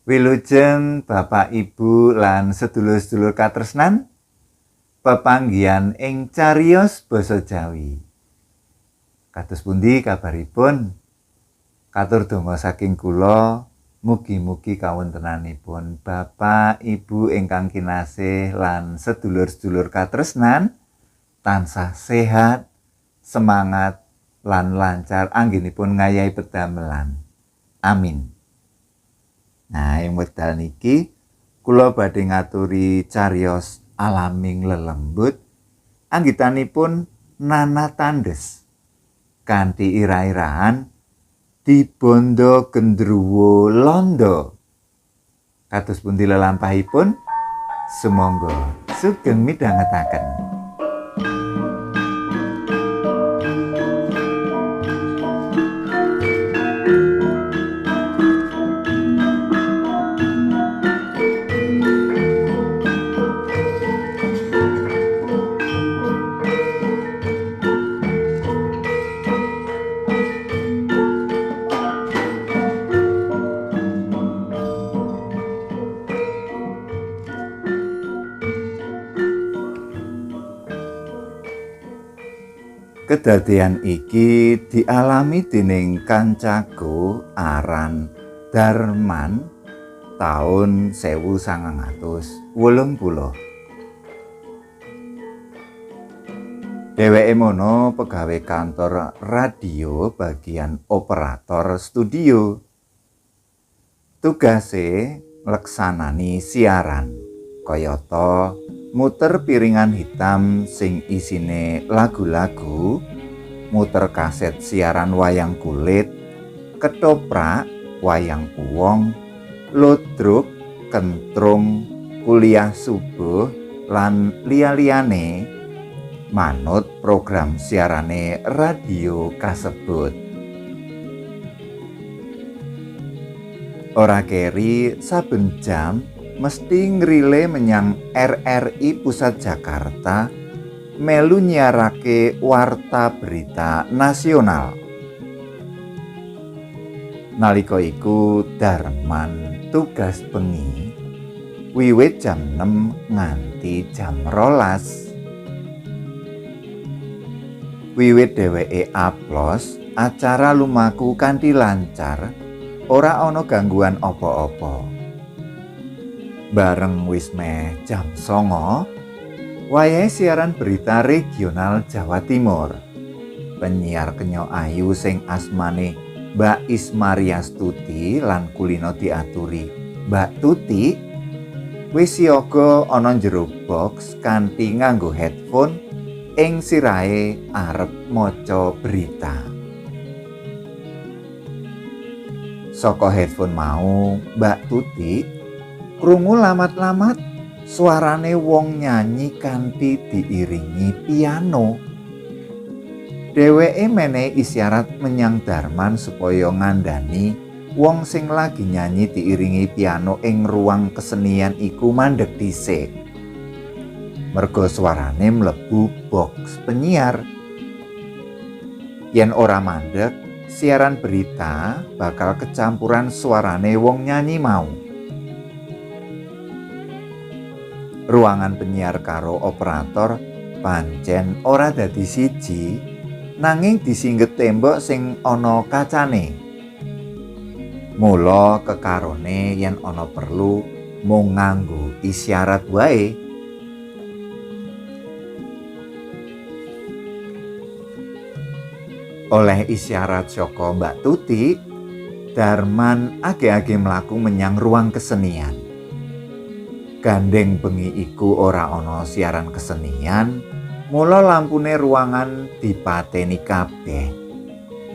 Wilujeng Bapak Ibu lan sedulur-sedulur katresnan, pepanggihan ing cariyos basa Jawi. Kados pundi kabaripun? Katur donga saking kula, mugi-mugi kawontenanipun Bapak Ibu ingkang kinasih lan sedulur-sedulur katresnan tansah sehat, semangat lan lancar anggenipun ngayahi pedamelan. Amin. Nah, ing wekdal niki kula badhe ngaturi cariyos alaming lelembut anggitanipun Nana Tandes kanthi ira-irahan Dibondo Gendruwo Londo. Kados pundi lelampahipun? Sumangga sugeng midhangetaken. Kedadean iki dialami dening kancaku aran Darman taun 1980. Dheweke mono pegawai kantor radio bagian operator studio. Tugase ngleksanani siaran kayata muter piringan hitam sing isine lagu-lagu, muter kaset siaran wayang kulit, ketoprak, wayang puwong, ludruk, kentrung, kuliah subuh, lan liya-liyane manut program siarane radio kasebut. Ora keri saben jam mesti ngrile menyang RRI Pusat Jakarta melu nyiarake warta berita nasional. Nalika iku Darman tugas bengi wiwit jam 6 nganti jam 12. Wiwit dheweke aplos, acara lumaku kanthi lancar, ora ana gangguan apa-apa. Bareng wis meh jam 09.00 wayahe siaran berita regional Jawa Timur. Penyiar kenya ayu sing asmane Mbak Ismariastuti lan kulino diaturi Mbak Tuti wis siaga ana njero box kanthi nganggo headphone ing sirahe arep maca berita. Saka headphone mau Mbak Tuti krungu lamat-lamat suarane wong nyanyi kanthi diiringi piano. Dheweke menehi isyarat menyang Darman supaya ngandani wong sing lagi nyanyi diiringi piano ing ruang kesenian iku mandeg dhisik. Merga suarane mlebu box penyiar. Yen ora mandeg, siaran berita bakal kecampuran suarane wong nyanyi mau. Ruangan penyiar karo operator pancen ora dadi siji, nanging disingget tembok sing ana kacane. Mula kekarone yen ana perlu mung nganggo isyarat wae. Oleh isyarat saka Mbak Tuti, Darman age-age mlaku menyang ruang kesenian. Gandeng bengi iku ora ana siaran kesenian, mula lampune ruangan dipateni kabeh.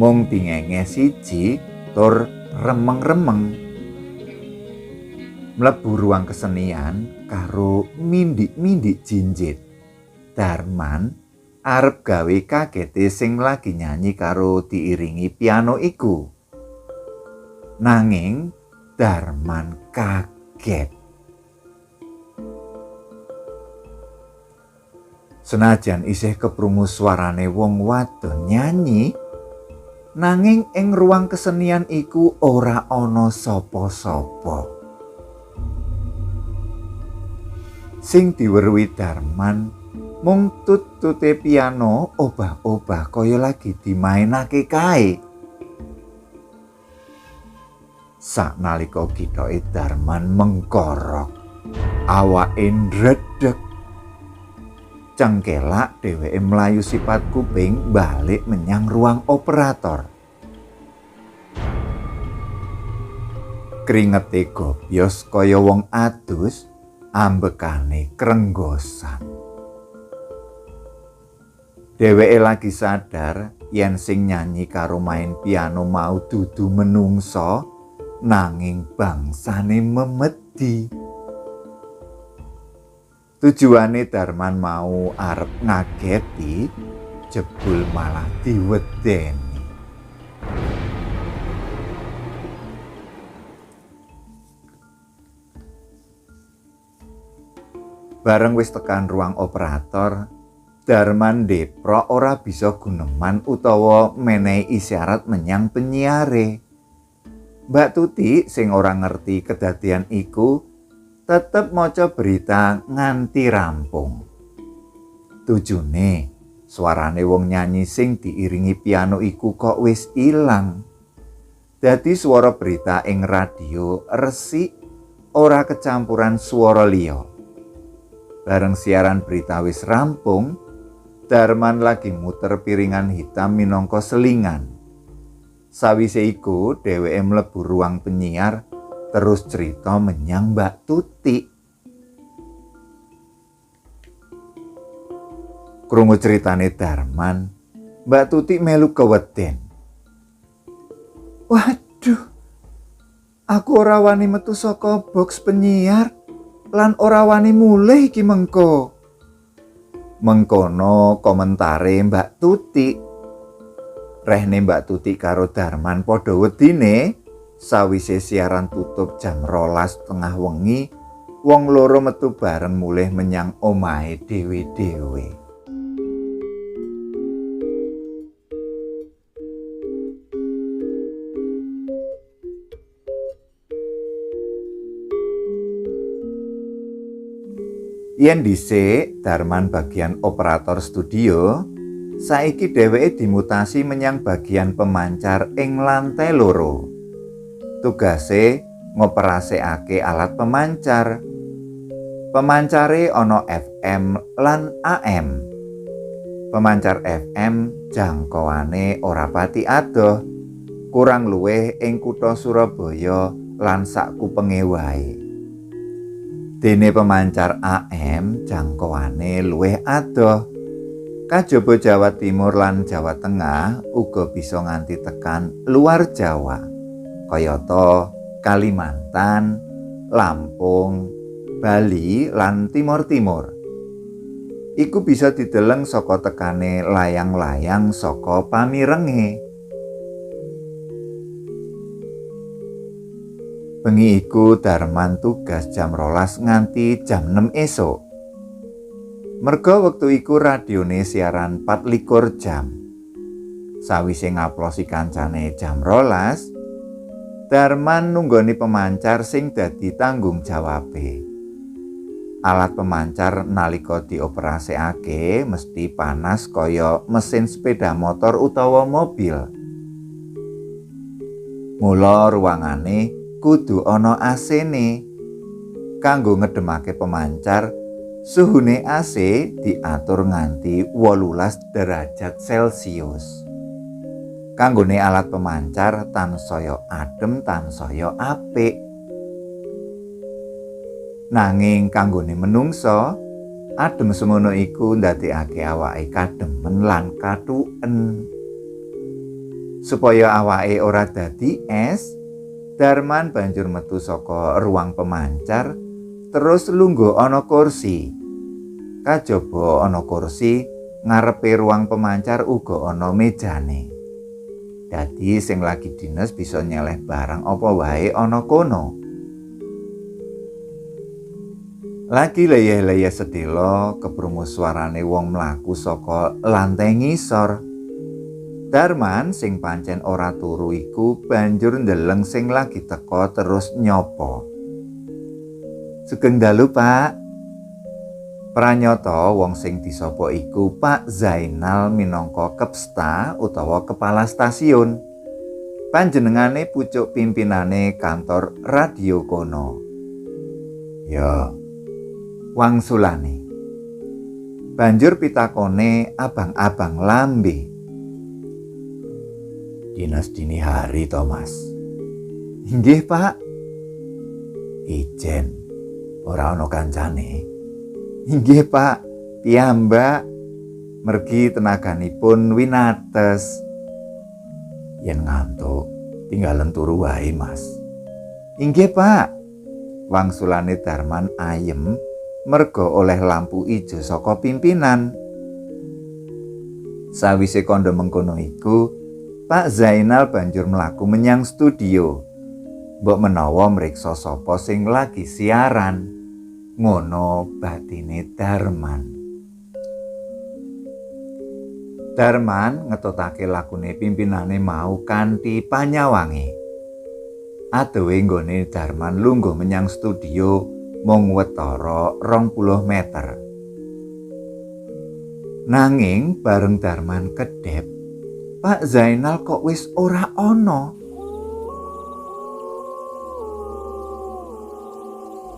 Mung dingenge siji tur remeng-remeng. Mlebu ruang kesenian karo mindik-mindik jinjit. Darman arep gawe kagete sing lagi nyanyi karo diiringi piano iku. Nanging Darman kaget. Senajan isih keprungu suarane wong wadon nyanyi, nanging ing ruang kesenian iku ora ana sapa-sapa. Sing diweruhi Darman mung tut-tute piano obah-obah kaya lagi dimainake kae. Saknalika gitoke Darman mengkorok, awake ndredeg. Cengkelak dheweke mlayu sipat kuping balik menyang ruang operator. Kringete gobyos kaya wong adus, ambekane krenggosan. Dheweke lagi sadar yen sing nyanyi karo main piano mau dudu menungsa, nanging bangsane memedi. Tujuane Darman mau arep ngageti, jebul malah diwedeni. Bareng wis tekan ruang operator, Darman deprok ora bisa guneman utawa menehi isyarat menyang penyiare. Mbak Tuti sing ora ngerti kedadian iku tetep maca berita nganti rampung. Tujune suarane wong nyanyi sing diiringi piano iku kok wis ilang. Dadi swara berita ing radio resik, ora kecampuran swara liya. Bareng siaran berita wis rampung, Darman lagi muter piringan hitam minangka selingan. Sawise iku dheweke mlebu ruang penyiar terus cerita menyang Mbak Tuti. Krungu ceritane Darman, Mbak Tuti melu keweden. Waduh, aku ora wani metu saka box penyiar lan ora wani mulih iki mengko. Mengkono komentare Mbak Tuti. Rehne Mbak Tuti karo Darman padha wedine. Sawise siaran tutup jam 12:30 wengi, wong loro metu bareng mulih menyang omahe dhewe-dhewe. Yen dhisik Darman bagian operator studio, saiki dheweke dimutasi menyang bagian pemancar ing lantai loro. Tugase ngoperasikake alat pemancar. Pemancare ana FM lan AM. Pemancar FM jangkauane ora pati adoh, kurang luwih ing kutha Surabaya lan sakupenge wae. Dene pemancar AM jangkauane luwih adoh. Kajaba Jawa Timur lan Jawa Tengah uga bisa nganti tekan luar Jawa. Kayata Kalimantan, Lampung, Bali lan Timor-Timur. Iku bisa dideleng saka tekane layang-layang saka pamirenge. Bengi iku Darman tugas jam 12 nganti jam 6 esuk. Merga wektu iku radione siaran 24 jam. Sawise ngaplosi kancane jam 12, Darman nunggoni pemancar sing dadi tanggung jawabe. Alat pemancar nalika dioperasikake mesti panas kaya mesin sepeda motor utawa mobil. Mula ruangane kudu ana AC-ne. Kanggo ngedemake pemancar, suhune AC diatur nganti 18 derajat Celcius. Kanggone alat pemancar tansaya adem tansaya apik. Nanging kanggone menungsa, adem semono iku ndadekake awake kademen lan kathuken. Supaya awake ora dadi es, Darman banjur metu saka ruang pemancar terus lungguh ana kursi. Kajaba ana kursi, ngarepe ruang pemancar uga ana mejane. Dadi sing lagi dinas bisa nyeleh barang apa wae ana kono. Lagi leyeh-leyeh sedhela keprungu suarane wong mlaku saka lantai ngisor. Darman sing pancen ora turu iku banjur ndeleng sing lagi teka terus nyopo. Sugeng dalu, Pak. Pranyata wong sing disapa iku Pak Zainal minangka Kepsta utawa kepala stasiun. Panjenengane pucuk pimpinane kantor radio kono. Ya, wangsulane. Banjur pitakone abang-abang lambe. Dinas dini hari, Thomas. Inggih, Pak. Ijen, ora ana kancane. Inggih, Pak. Piyambak mergi tenaganipun winates. Yen ngantuk, tinggalen turu wae, Mas. Inggih, Pak. Wangsulane Darman ayem merga oleh lampu ijo saka pimpinan. Sawise kandha mengkono iku, Pak Zainal banjur mlaku menyang studio. Mbok menawa mriksa sapa sing lagi siaran. Ngono batine Darman. Darman ngetutake lakune pimpinane mau kanthi panyawange. Adohe nggone Darman lungguh menyang studio mung wetara 20 meter. Nanging bareng Darman kedhep, Pak Zainal kok wis ora ana.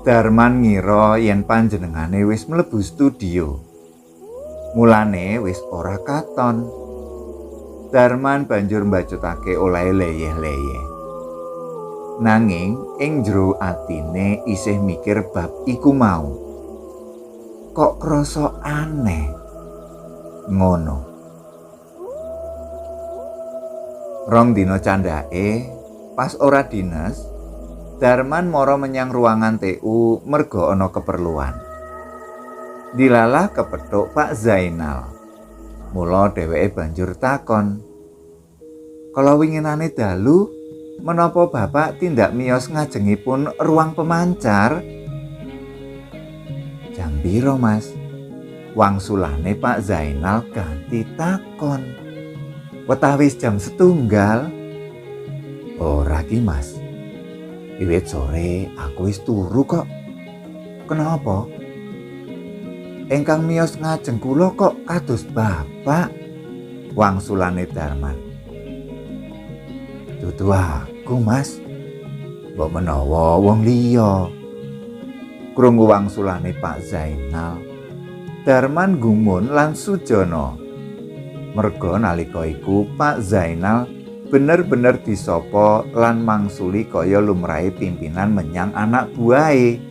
Darman ngira yen panjenengane wis mlebu studio. Mulane wis ora katon. Darman banjur mbacutake olehe leyeh-leyeh. Nanging ing jero atine isih mikir bab iku mau. Kok krasa aneh. Ngono. Rong dina candhake, pas ora dinas, Darman mara menyang ruangan TU merga ana keperluan. Dilalah kepethuk Pak Zainal. Mula dheweke banjur takon, "Kala winginane dalu, menapa Bapak tindak miyos ngajengipun ruang pemancar?" "Jam piro, Mas?" Wangsulane Pak Zainal ganti takon. "Wetawis jam 1:00. "Ora ki, Mas. Wiwit sore aku wis turu kok." "Kenapa?" "Engkang miyos ngajeng kula kok kados Bapak," wangsulane Darman. "Dudu aku, Mas. Mbok menawa wong liya." Krungu wangsulane Pak Zainal, Darman gumun lan sujana. Merga nalika iku Pak Zainal bener-bener disapa lan mangsuli kaya lumrahe pimpinan menyang anak buahe.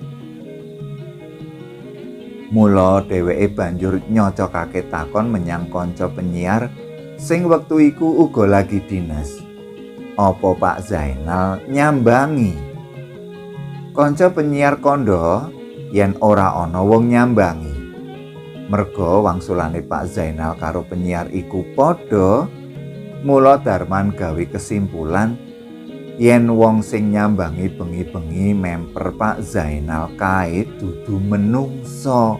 Mula dheweke banjur nyocokake takon menyang kanca penyiar sing wektu iku uga lagi dinas. Apa Pak Zainal nyambangi? Kanca penyiar kandha yen ora ana wong nyambangi. Merga wangsulane Pak Zainal karo penyiar iku padha. Mula Darman gawe kesimpulan yen wong sing nyambangi bengi-bengi memper Pak Zainal kae dudu menungso,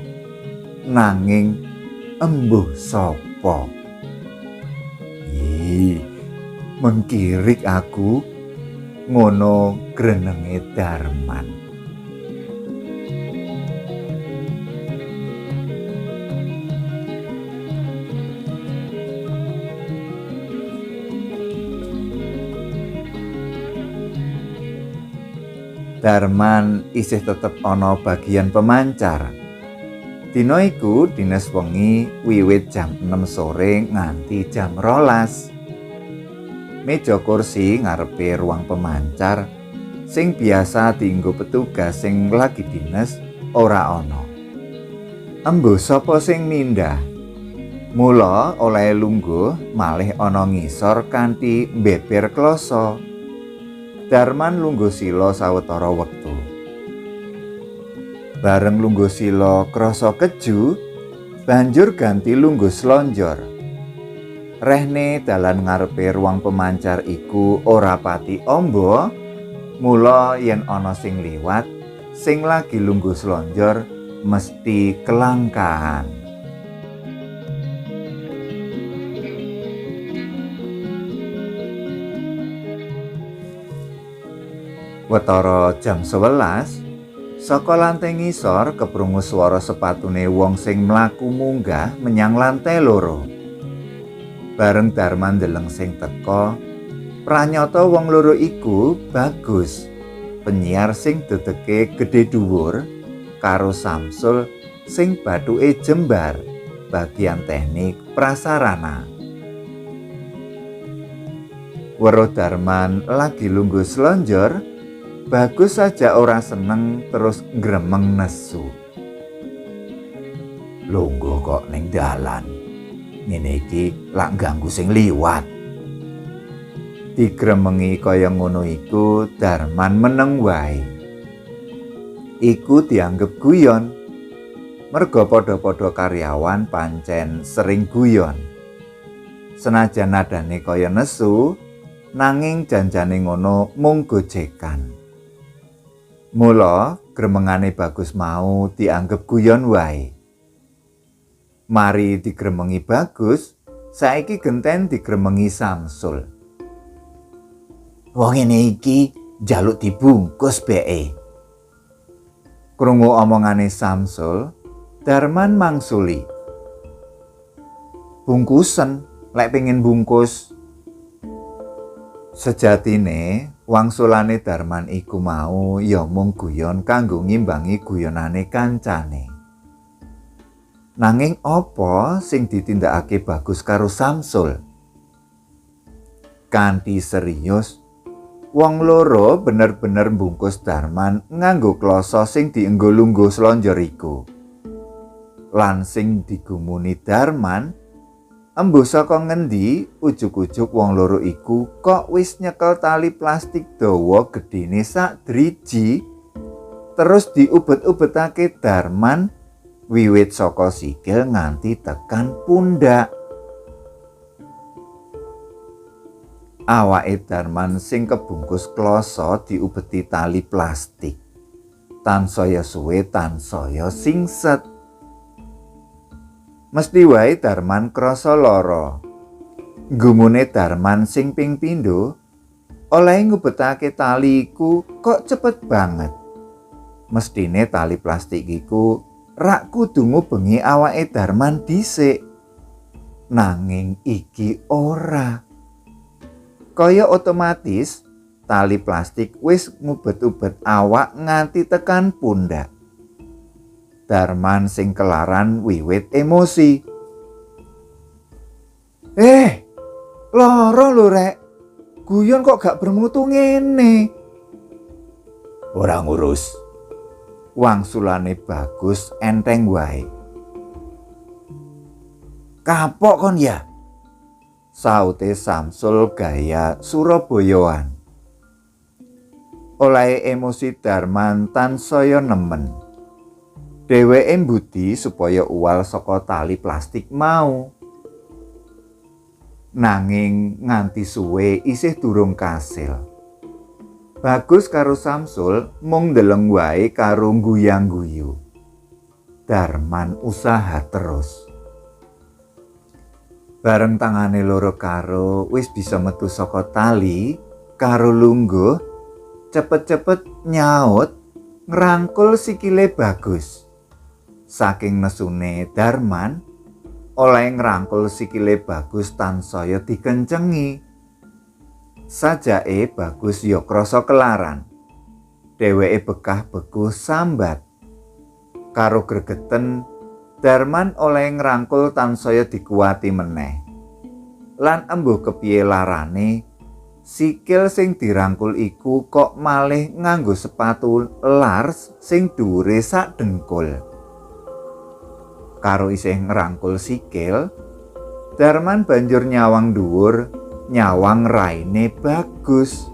nanging embuh sapa. "Ih, mengkirik aku," ngono grenenge Darman. Darman isih tetep ana bagian pemancar. Dina iku dinas wengi wiwit jam 6 sore nganti jam 12. Meja kursi ngarepe ruang pemancar sing biasa dienggo petugas sing lagi dinas ora ana. Embuh sapa sing mindah? Mula oleh lungguh malih ana ngisor kanthi mbeber kloso. Darman lungguh sila sawetara wektu. Bareng lungguh sila krasa keju, banjur ganti lungguh slonjor. Rehne dalan ngarepe ruang pemancar iku ora pati amba, mula yen ana sing liwat, sing lagi lungguh slonjor mesti kelangkaan. Watara jam 11, Saka lantai ngisor keprungu swara sepatune wong sing mlaku munggah menyang lantai loro. Bareng Darman ndeleng sing teka, pranyata wong loro iku Bagus, penyiar sing dedeke gedhe dhuwur, karo Samsul sing bathuke jembar bagian teknik prasarana. Weruh Darman lagi lungguh slonjor, Bagus saja ora seneng terus gremeng nesu. Lungguh kok ning dalan. Ngene iki lak ganggu sing liwat. Digremengi kaya ngono iku Darman meneng wae. Iku dianggep guyon. Merga padha-padha karyawan pancen sering guyon. Senajan nadane kaya nesu, nanging janjane ngono mung gojekan. Mula gremengane Bagus mau dianggep guyon wae. Mari digremengi Bagus, saiki genten digremengi Samsul. Wong ngene iki njaluk dibungkus beke. Krungu omongane Samsul, Darman mangsuli. Bungkusen, lek pengen bungkus. Sejatine wangsulane Darman iku mau ya mung guyon kanggo ngimbangi guyonane kancane. Nanging apa sing ditindakake Bagus karo Samsul? Kanthi serius, wong loro bener-bener mbungkus Darman nganggo kloso sing dienggo lungguh slonjor iku. Lan sing digumuni Darman, embuh saka ngendi ujug-ujug wong loro iku kok wis nyekel tali plastik dawa gedene sak driji terus diubet-ubetake Darman wiwit saka sikil nganti tekan pundak. Awake Darman sing kebungkus kloso diubeti tali plastik. Tansaya suwe tansaya singset. Mesti wae Darman krasa lara. Gumune Darman sing ping pindho oleh ngubetake tali iku kok cepet banget. Mestine tali plastik iku rak kudu ngubengi awake Darman dhisik. Nanging iki ora. Kaya otomatis tali plastik wis ngubet-ubet awak nganti tekan pundak. Darman sing kelaran wiwit emosi. Lara lho rek. Guyon kok gak bermutu ngene. Ora ngurus. Wangsulane Bagus enteng wae. Kapok kon ya? Saute Samsul gaya Surabayaan. Oleh emosi Darman tansaya nemen. Dheweke mbudi supaya uwal saka tali plastik mau. Nanging nganti suwe isih durung kasil. Bagus karo Samsul mung ndeleng wae karo guyang-guyu. Darman usaha terus. Bareng tangane loro karo wis bisa metu saka tali karo lungguh, cepet-cepet nyaut ngrangkul sikile Bagus. Saking nesune Darman oleh ngrangkul sikile Bagus tansaya dikencengi. Sajake Bagus ya krasa kelaran. Dheweke bekah beku sambat. Karo gregeten Darman oleh ngrangkul tansaya dikuwati meneh. Lan embuh kepiye larane, sikil sing dirangkul iku kok malih nganggo sepatu lars sing dhuwure sak dengkul. Karo isih ngrangkul sikil, Darman banjur nyawang dhuwur, nyawang raine Bagus.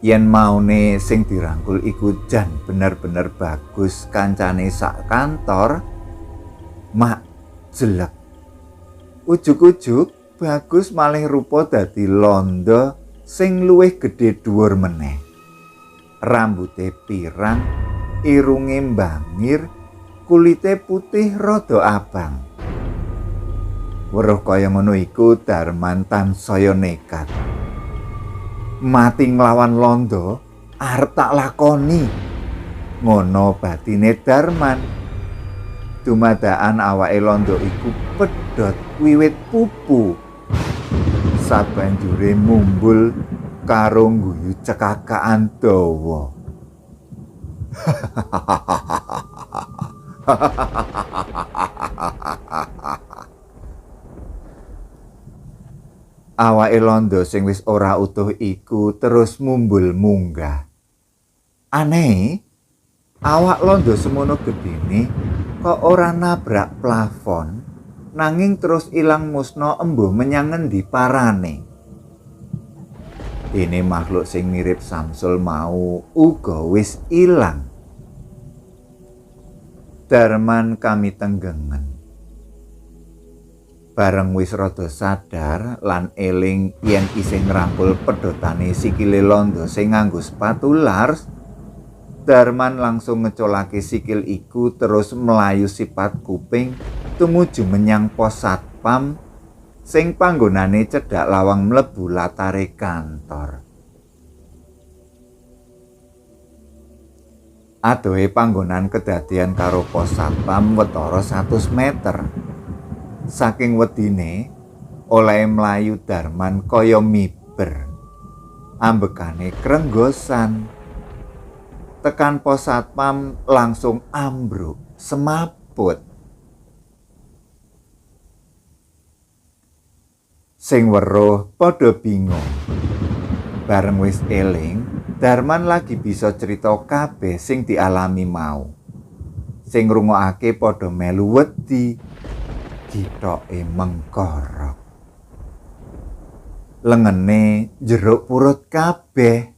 Yen maune sing dirangkul iku jan bener-bener Bagus kancane sak kantor, mak jelek. Ujug-ujug Bagus malih rupa dadi londo sing luwih gedhe dhuwur meneh. Rambute pirang, irunge mbangir, kulite putih rada abang. Weruh kaya ngono iku Darman tansaya nekat. Mati nglawan londo arep tak lakoni. Ngono batine Darman. Dumadakan awake Londo iku pedhot wiwit pupu. Sabanjure mumbul karo ngguyu cekakaan dawa. Awake Londo sing wis ora utuh iku terus mumbul munggah. Aneh, awak Londo semono gedene kok ora nabrak plafon, nanging terus ilang musna embuh menyang ngendi parane. Dene makhluk sing mirip Samsul mau uga wis ilang. Darman kami tenggengen. Bareng wis rada sadar lan eling yen isih ngrampul pedhotane sikile Londo sing nganggo sepatu Lars, Darman langsung ngecolake sikil iku terus melayu sipat kuping tumuju menyang pos satpam sing panggonane cedhak lawang mlebu latare kantor. Adohe panggonan kedadian karo pos satpam watara 100 meter. Saking wedine oleh mlayu Darman kaya miber. Ambekane krenggosan. Tekan pos satpam langsung ambruk semaput. Sing weruh padha bingung. Bareng wis eling, Darman lagi bisa cerita kabeh sing dialami mau. Sing ngrungokake padha melu wedi. Gitoke mengkorok. Lengene jeruk purut kabeh.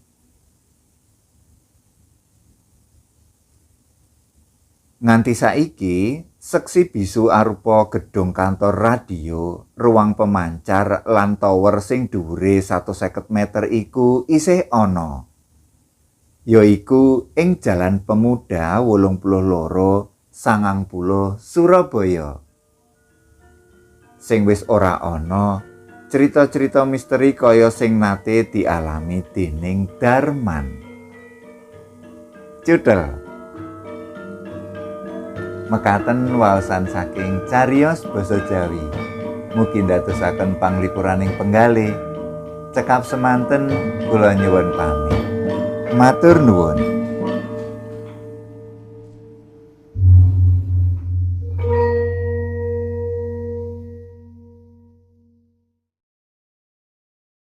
Nganti saiki, seksi bisu arupa gedung kantor radio, ruang pemancar lan tower sing dhuwure 150 meter iku isih ana. Yaiku ing Jalan Pemuda 82 90 Surabaya. Sing wis ora ana cerita-cerita misteri kaya sing nate dialami dening Darman. Judul mekaten waosan saking cariyos basa Jawi. Mugi ndadosaken panglipuraning penggalih. Cekap semanten kula nyuwun pamit. Matur nuwun.